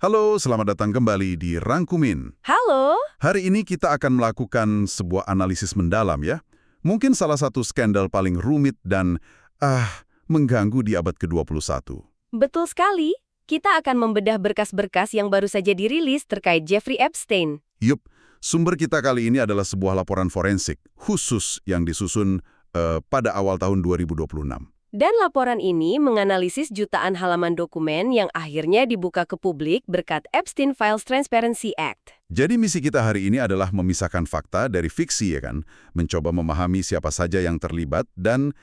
Halo, selamat datang kembali di Rangkumin. Halo? Hari ini kita akan melakukan sebuah analisis mendalam ya. Mungkin salah satu skandal paling rumit dan mengganggu di abad ke-21. Betul sekali. Kita akan membedah berkas-berkas yang baru saja dirilis terkait Jeffrey Epstein. Yup, sumber kita kali ini adalah sebuah laporan forensik khusus yang disusun pada awal tahun 2026. Dan laporan ini menganalisis jutaan halaman dokumen yang akhirnya dibuka ke publik berkat Epstein Files Transparency Act. Jadi misi kita hari ini adalah memisahkan fakta dari fiksi ya kan, mencoba memahami siapa saja yang terlibat dan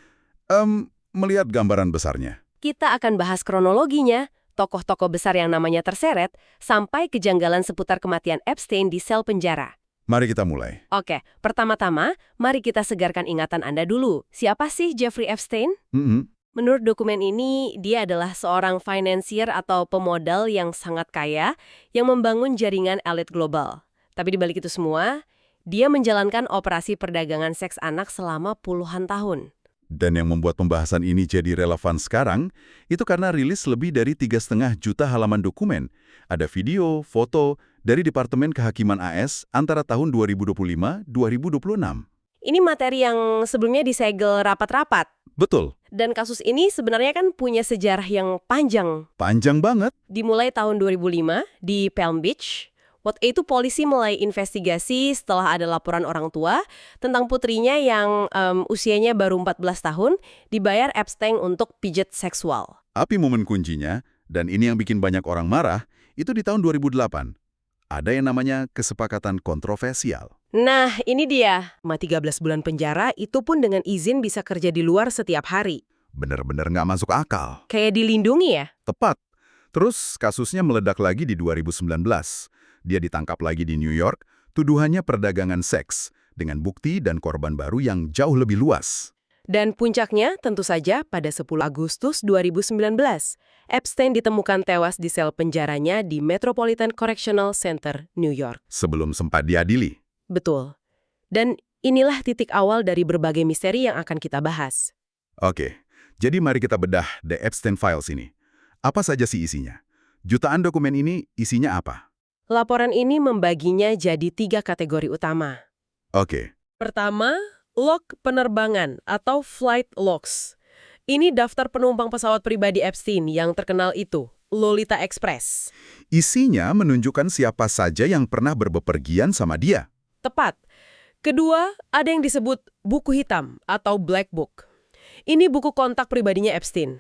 melihat gambaran besarnya. Kita akan bahas kronologinya, tokoh-tokoh besar yang namanya terseret, sampai kejanggalan seputar kematian Epstein di sel penjara. Mari kita mulai. Oke, pertama-tama, mari kita segarkan ingatan Anda dulu. Siapa sih Jeffrey Epstein? Menurut dokumen ini, dia adalah seorang financier atau pemodal yang sangat kaya yang membangun jaringan elit global. Tapi di balik itu semua, dia menjalankan operasi perdagangan seks anak selama puluhan tahun. Dan yang membuat pembahasan ini jadi relevan sekarang, itu karena rilis lebih dari 3,5 juta halaman dokumen. Ada video, foto, dari Departemen Kehakiman AS antara tahun 2025-2026. Ini materi yang sebelumnya disegel rapat-rapat. Betul. Dan kasus ini sebenarnya kan punya sejarah yang panjang. Panjang banget. Dimulai tahun 2005 di Palm Beach. Waktu itu polisi mulai investigasi setelah ada laporan orang tua tentang putrinya yang usianya baru 14 tahun dibayar Epstein untuk pijat seksual. Api momen kuncinya, dan ini yang bikin banyak orang marah, itu di tahun 2008. Ada yang namanya kesepakatan kontroversial. Nah, ini dia. 13 bulan penjara itu pun dengan izin bisa kerja di luar setiap hari. Bener-bener nggak masuk akal. Kayak dilindungi ya? Tepat. Terus kasusnya meledak lagi di 2019. Dia ditangkap lagi di New York, tuduhannya perdagangan seks, dengan bukti dan korban baru yang jauh lebih luas. Dan puncaknya tentu saja pada 10 Agustus 2019, Epstein ditemukan tewas di sel penjaranya di Metropolitan Correctional Center, New York. Sebelum sempat diadili. Betul. Dan inilah titik awal dari berbagai misteri yang akan kita bahas. Oke, jadi mari kita bedah The Epstein Files ini. Apa saja sih isinya? Jutaan dokumen ini isinya apa? Laporan ini membaginya jadi 3 kategori utama. Oke. Pertama, log penerbangan atau flight logs. Ini daftar penumpang pesawat pribadi Epstein yang terkenal itu, Lolita Express. Isinya menunjukkan siapa saja yang pernah berbepergian sama dia. Tepat. Kedua, ada yang disebut buku hitam atau black book. Ini buku kontak pribadinya Epstein.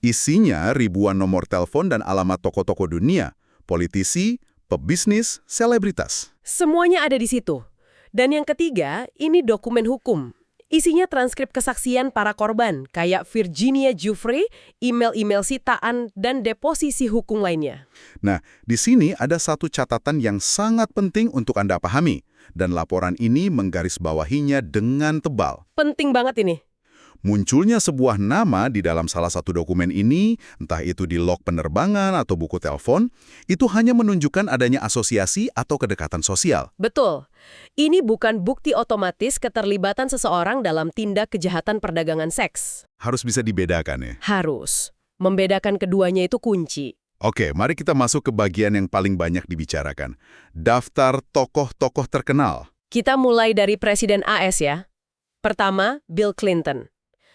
Isinya ribuan nomor telepon dan alamat tokoh-tokoh dunia, politisi, pebisnis, selebritas. Semuanya ada di situ. Dan yang ketiga, ini dokumen hukum. Isinya transkrip kesaksian para korban, kayak Virginia Giuffre, email-email sitaan, dan deposisi hukum lainnya. Nah, di sini ada satu catatan yang sangat penting untuk Anda pahami, dan laporan ini menggarisbawahinya dengan tebal. Penting banget ini. Munculnya sebuah nama di dalam salah satu dokumen ini, entah itu di log penerbangan atau buku telepon, itu hanya menunjukkan adanya asosiasi atau kedekatan sosial. Betul. Ini bukan bukti otomatis keterlibatan seseorang dalam tindak kejahatan perdagangan seks. Harus bisa dibedakan ya? Harus. Membedakan keduanya itu kunci. Oke, mari kita masuk ke bagian yang paling banyak dibicarakan. Daftar tokoh-tokoh terkenal. Kita mulai dari Presiden AS ya. Pertama, Bill Clinton.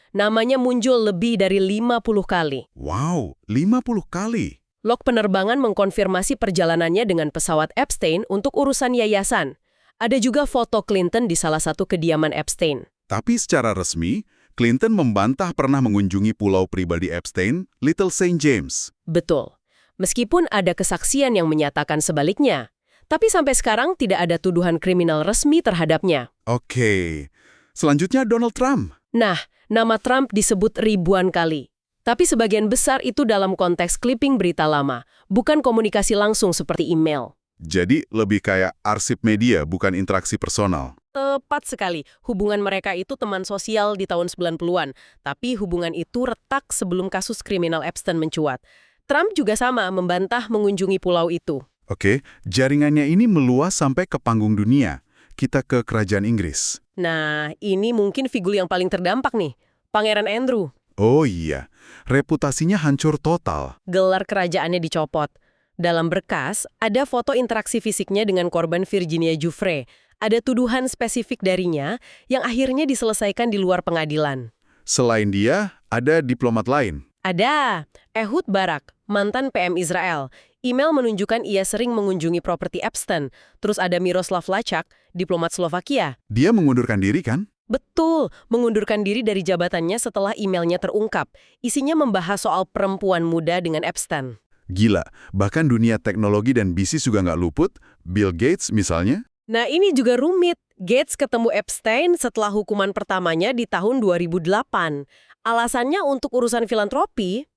Namanya muncul lebih dari 50 kali. Wow, 50 kali. Log penerbangan mengkonfirmasi perjalanannya dengan pesawat Epstein untuk urusan yayasan. Ada juga foto Clinton di salah satu kediaman Epstein. Tapi secara resmi, Clinton membantah pernah mengunjungi pulau pribadi Epstein, Little St. James. Betul. Meskipun ada kesaksian yang menyatakan sebaliknya. Tapi sampai sekarang tidak ada tuduhan kriminal resmi terhadapnya. Oke. Selanjutnya Donald Trump. Nah, nama Trump disebut ribuan kali. Tapi sebagian besar itu dalam konteks clipping berita lama, bukan komunikasi langsung seperti email. Jadi lebih kayak arsip media, bukan interaksi personal. Tepat sekali. Hubungan mereka itu teman sosial di tahun 90-an. Tapi hubungan itu retak sebelum kasus kriminal Epstein mencuat. Trump juga sama membantah mengunjungi pulau itu. Oke, jaringannya ini meluas sampai ke panggung dunia. Kita ke kerajaan Inggris. Nah, ini mungkin figur yang paling terdampak nih. Pangeran Andrew. Oh iya, reputasinya hancur total. Gelar kerajaannya dicopot. Dalam berkas, ada foto interaksi fisiknya dengan korban Virginia Giuffre. Ada tuduhan spesifik darinya yang akhirnya diselesaikan di luar pengadilan. Selain dia, ada diplomat lain. Ada Ehud Barak, mantan PM Israel. Email menunjukkan ia sering mengunjungi properti Epstein. Terus ada Miroslav Lachak, diplomat Slovakia. Dia mengundurkan diri kan? Betul, mengundurkan diri dari jabatannya setelah emailnya terungkap. Isinya membahas soal perempuan muda dengan Epstein. Gila, bahkan dunia teknologi dan bisnis juga nggak luput. Bill Gates misalnya. Nah ini juga rumit. Gates ketemu Epstein setelah hukuman pertamanya di tahun 2008. Alasannya untuk urusan filantropi.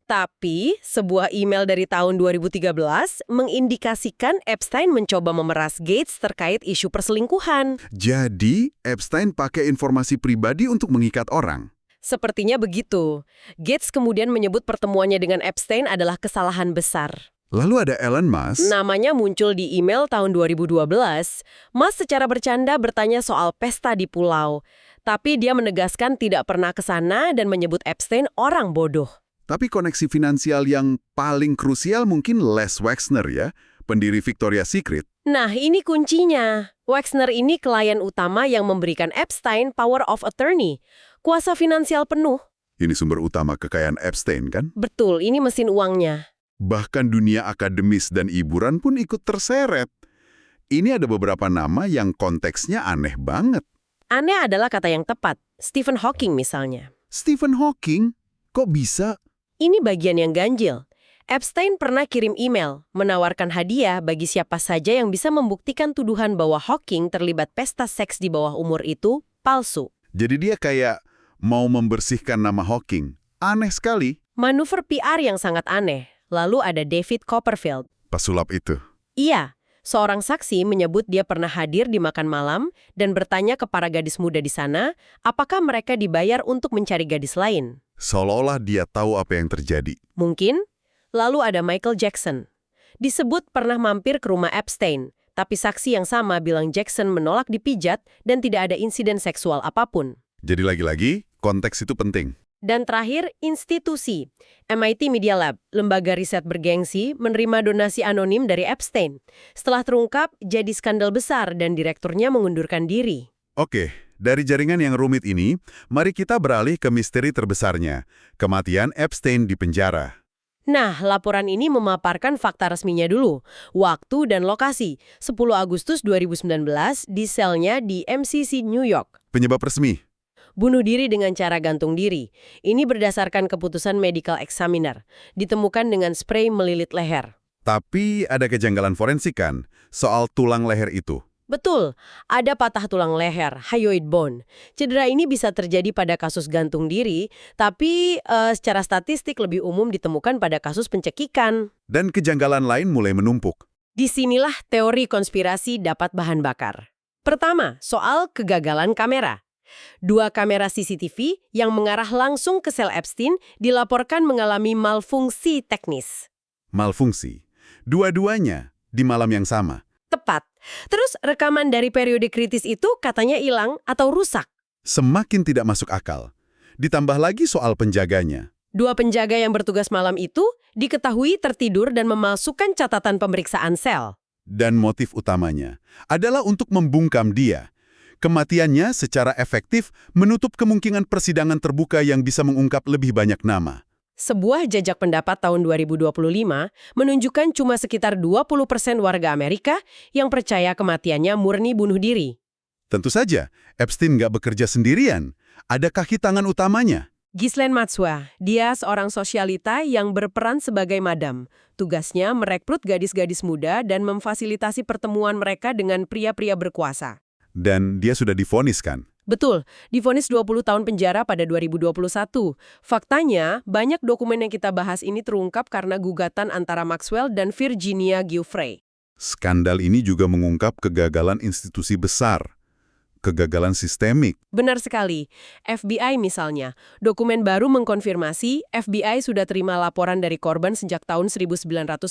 Tapi, sebuah email dari tahun 2013 mengindikasikan Epstein mencoba memeras Gates terkait isu perselingkuhan. Jadi, Epstein pakai informasi pribadi untuk mengikat orang. Sepertinya begitu. Gates kemudian menyebut pertemuannya dengan Epstein adalah kesalahan besar. Lalu ada Elon Musk. Namanya muncul di email tahun 2012. Musk secara bercanda bertanya soal pesta di pulau. Tapi dia menegaskan tidak pernah ke sana dan menyebut Epstein orang bodoh. Tapi koneksi finansial yang paling krusial mungkin Les Wexner ya, pendiri Victoria's Secret. Nah, ini kuncinya. Wexner ini klien utama yang memberikan Epstein power of attorney, kuasa finansial penuh. Ini sumber utama kekayaan Epstein kan? Betul, ini mesin uangnya. Bahkan dunia akademis dan hiburan pun ikut terseret. Ini ada beberapa nama yang konteksnya aneh banget. Aneh adalah kata yang tepat. Stephen Hawking misalnya. Stephen Hawking? Kok bisa? Ini bagian yang ganjil. Epstein pernah kirim email, menawarkan hadiah bagi siapa saja yang bisa membuktikan tuduhan bahwa Hawking terlibat pesta seks di bawah umur itu palsu. Jadi dia kayak mau membersihkan nama Hawking. Aneh sekali. Manuver PR yang sangat aneh. Lalu ada David Copperfield. Pesulap itu. Iya, seorang saksi menyebut dia pernah hadir di makan malam dan bertanya ke para gadis muda di sana, apakah mereka dibayar untuk mencari gadis lain. Seolah-olah dia tahu apa yang terjadi. Mungkin. Lalu ada Michael Jackson. Disebut pernah mampir ke rumah Epstein, tapi saksi yang sama bilang Jackson menolak dipijat dan tidak ada insiden seksual apapun. Jadi lagi-lagi, konteks itu penting. Dan terakhir, institusi. MIT Media Lab, lembaga riset bergengsi, menerima donasi anonim dari Epstein. Setelah terungkap, jadi skandal besar dan direkturnya mengundurkan diri. Oke, dari jaringan yang rumit ini, mari kita beralih ke misteri terbesarnya, kematian Epstein di penjara. Nah, laporan ini memaparkan fakta resminya dulu. Waktu dan lokasi, 10 Agustus 2019 di selnya di MCC New York. Penyebab resmi? Bunuh diri dengan cara gantung diri. Ini berdasarkan keputusan medical examiner. Ditemukan dengan spray melilit leher. Tapi ada kejanggalan forensik kan, soal tulang leher itu. Betul, ada patah tulang leher, hyoid bone. Cedera ini bisa terjadi pada kasus gantung diri, tapi secara statistik lebih umum ditemukan pada kasus pencekikan. Dan kejanggalan lain mulai menumpuk. Disinilah teori konspirasi dapat bahan bakar. Pertama, soal kegagalan kamera. 2 kamera CCTV yang mengarah langsung ke sel Epstein dilaporkan mengalami malfungsi teknis. Malfungsi. Dua-duanya di malam yang sama. Tepat. Terus rekaman dari periode kritis itu katanya hilang atau rusak. Semakin tidak masuk akal. Ditambah lagi soal penjaganya. 2 penjaga yang bertugas malam itu diketahui tertidur dan memalsukan catatan pemeriksaan sel. Dan motif utamanya adalah untuk membungkam dia. Kematiannya secara efektif menutup kemungkinan persidangan terbuka yang bisa mengungkap lebih banyak nama. Sebuah jajak pendapat tahun 2025 menunjukkan cuma sekitar 20% warga Amerika yang percaya kematiannya murni bunuh diri. Tentu saja, Epstein nggak bekerja sendirian. Ada kaki tangan utamanya. Ghislaine Maxwell, dia seorang sosialita yang berperan sebagai madam. Tugasnya merekrut gadis-gadis muda dan memfasilitasi pertemuan mereka dengan pria-pria berkuasa. Dan dia sudah divonis kan? Betul, divonis 20 tahun penjara pada 2021. Faktanya, banyak dokumen yang kita bahas ini terungkap karena gugatan antara Maxwell dan Virginia Giuffre. Skandal ini juga mengungkap kegagalan institusi besar. Kegagalan sistemik. Benar sekali. FBI misalnya, dokumen baru mengkonfirmasi FBI sudah terima laporan dari korban sejak tahun 1996,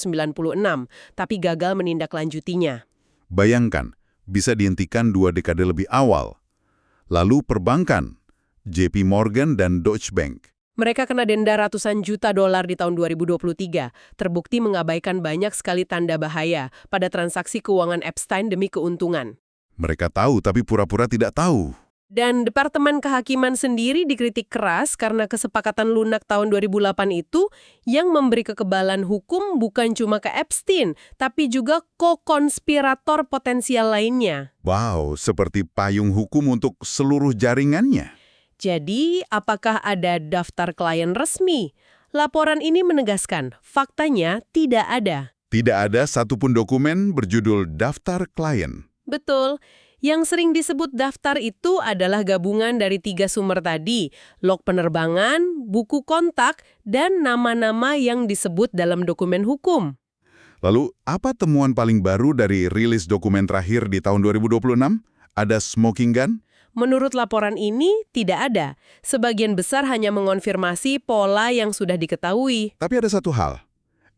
tapi gagal menindaklanjutinya. Bayangkan, bisa dihentikan 2 dekade lebih awal. Lalu perbankan, JP Morgan dan Deutsche Bank. Mereka kena denda ratusan juta dolar di tahun 2023, terbukti mengabaikan banyak sekali tanda bahaya pada transaksi keuangan Epstein demi keuntungan. Mereka tahu tapi pura-pura tidak tahu. Dan Departemen Kehakiman sendiri dikritik keras karena kesepakatan lunak tahun 2008 itu yang memberi kekebalan hukum bukan cuma ke Epstein, tapi juga ko-konspirator potensial lainnya. Wow, seperti payung hukum untuk seluruh jaringannya. Jadi, apakah ada daftar klien resmi? Laporan ini menegaskan, faktanya tidak ada. Tidak ada satupun dokumen berjudul daftar klien. Betul. Yang sering disebut daftar itu adalah gabungan dari 3 sumber tadi, log penerbangan, buku kontak, dan nama-nama yang disebut dalam dokumen hukum. Lalu, apa temuan paling baru dari rilis dokumen terakhir di tahun 2026? Ada smoking gun? Menurut laporan ini, tidak ada. Sebagian besar hanya mengonfirmasi pola yang sudah diketahui. Tapi ada satu hal.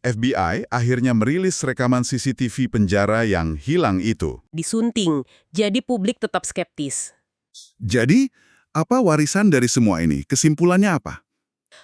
FBI akhirnya merilis rekaman CCTV penjara yang hilang itu. Disunting, jadi publik tetap skeptis. Jadi, apa warisan dari semua ini? Kesimpulannya apa?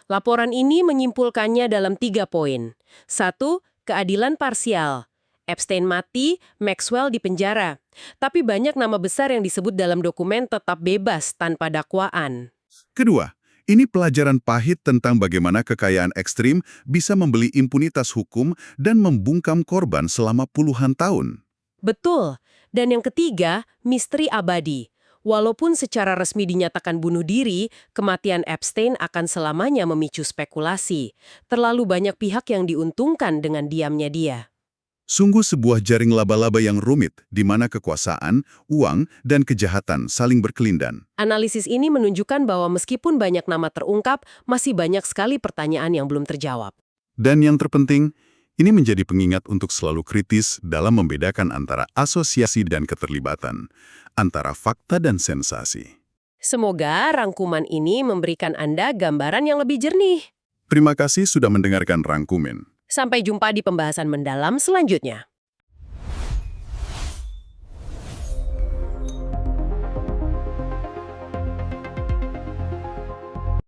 Laporan ini menyimpulkannya dalam 3 poin. 1. Keadilan parsial. Epstein mati, Maxwell dipenjara. Tapi banyak nama besar yang disebut dalam dokumen tetap bebas tanpa dakwaan. Kedua, ini pelajaran pahit tentang bagaimana kekayaan ekstrim bisa membeli impunitas hukum dan membungkam korban selama puluhan tahun. Betul. Dan yang ketiga, misteri abadi. Walaupun secara resmi dinyatakan bunuh diri, kematian Epstein akan selamanya memicu spekulasi. Terlalu banyak pihak yang diuntungkan dengan diamnya dia. Sungguh sebuah jaring laba-laba yang rumit, di mana kekuasaan, uang, dan kejahatan saling berkelindan. Analisis ini menunjukkan bahwa meskipun banyak nama terungkap, masih banyak sekali pertanyaan yang belum terjawab. Dan yang terpenting, ini menjadi pengingat untuk selalu kritis dalam membedakan antara asosiasi dan keterlibatan, antara fakta dan sensasi. Semoga rangkuman ini memberikan Anda gambaran yang lebih jernih. Terima kasih sudah mendengarkan Rangkumen. Sampai jumpa di pembahasan mendalam selanjutnya.